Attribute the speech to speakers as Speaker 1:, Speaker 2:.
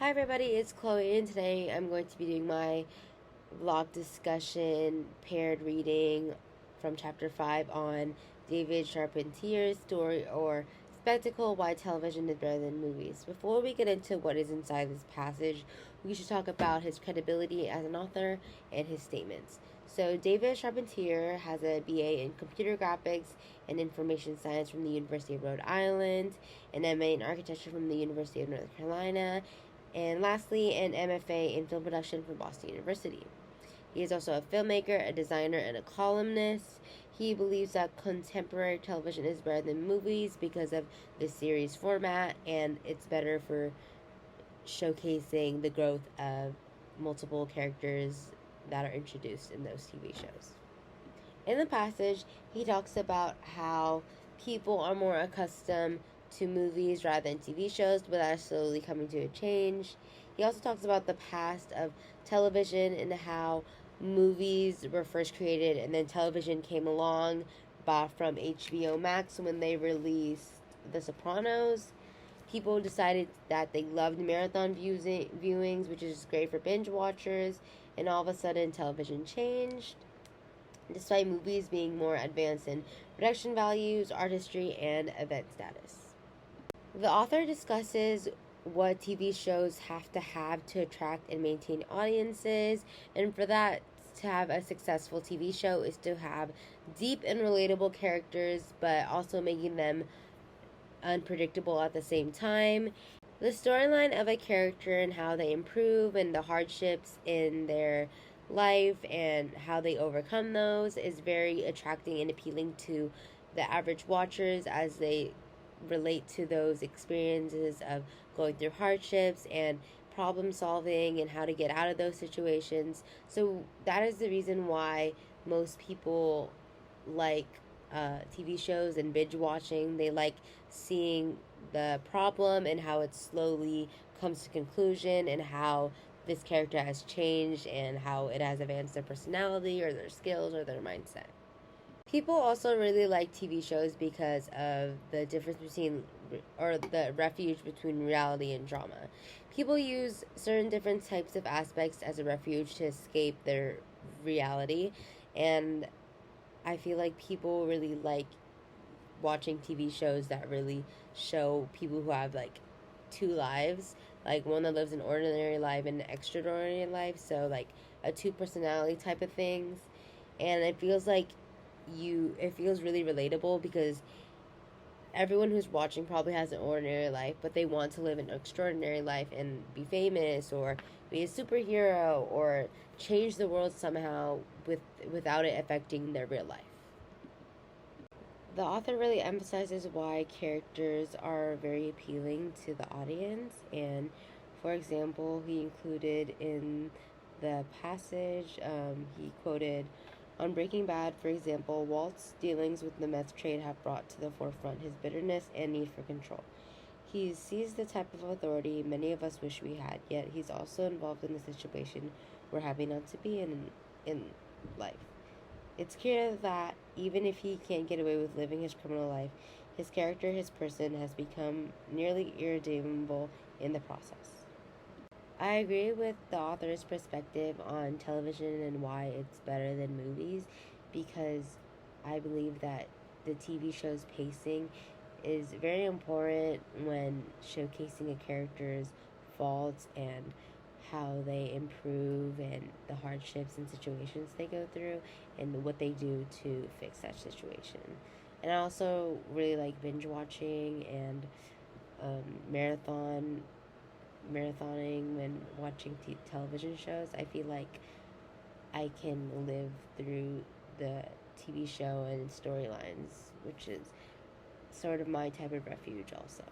Speaker 1: Hi everybody, it's Chloe, and today I'm going to be doing my vlog discussion paired reading from chapter 5 on David Charpentier's story or Spectacle: Why Television is Better Than Movies. Before we get into what is inside this passage, we should talk about his credibility as an author and his statements. So, David Charpentier has a BA in Computer Graphics and Information Science from the University of Rhode Island, an MA in Architecture from the University of North Carolina, and lastly, an MFA in Film Production from Boston University. He is also a filmmaker, a designer, and a columnist. He believes that contemporary television is better than movies because of the series format, and it's better for showcasing the growth of multiple characters that are introduced in those TV shows. In the passage, he talks about how people are more accustomed to movies rather than TV shows, but that's slowly coming to a change. He also talks about the past of television and how movies were first created and then television came along from HBO Max when they released The Sopranos. People decided that they loved marathon viewings, which is great for binge watchers, and all of a sudden television changed. Despite movies being more advanced in production values, artistry, and event status. The author discusses what TV shows have to attract and maintain audiences, and for that to have a successful TV show is to have deep and relatable characters, but also making them unpredictable at the same time. The storyline of a character and how they improve and the hardships in their life and how they overcome those is very attracting and appealing to the average watchers as they relate to those experiences of going through hardships and problem solving and how to get out of those situations. So that is the reason why most people like TV shows and binge watching. They like seeing the problem and how it slowly comes to conclusion and how this character has changed and how it has advanced their personality or their skills or their mindset. People also really like TV shows because of the difference between, or the refuge between reality and drama. People use certain different types of aspects as a refuge to escape their reality, and I feel like people really like watching TV shows that really show people who have like two lives, like one that lives an ordinary life and an extraordinary life, so like a two personality type of things. And it feels like it feels really relatable because everyone who's watching probably has an ordinary life, but they want to live an extraordinary life and be famous or be a superhero or change the world somehow without it affecting their real life. The author really emphasizes why characters are very appealing to the audience, and for example, he included in the passage, he quoted, "On Breaking Bad, for example, Walt's dealings with the meth trade have brought to the forefront his bitterness and need for control. He sees the type of authority many of us wish we had, yet he's also involved in the situation we're happy not to be in life. It's clear that even if he can't get away with living his criminal life, his character, his person, has become nearly irredeemable in the process." I agree with the author's perspective on television and why it's better than movies, because I believe that the TV show's pacing is very important when showcasing a character's faults and how they improve and the hardships and situations they go through and what they do to fix that situation. And I also really like binge watching and marathoning when watching television shows. I feel like I can live through the TV show and storylines, which is sort of my type of refuge also.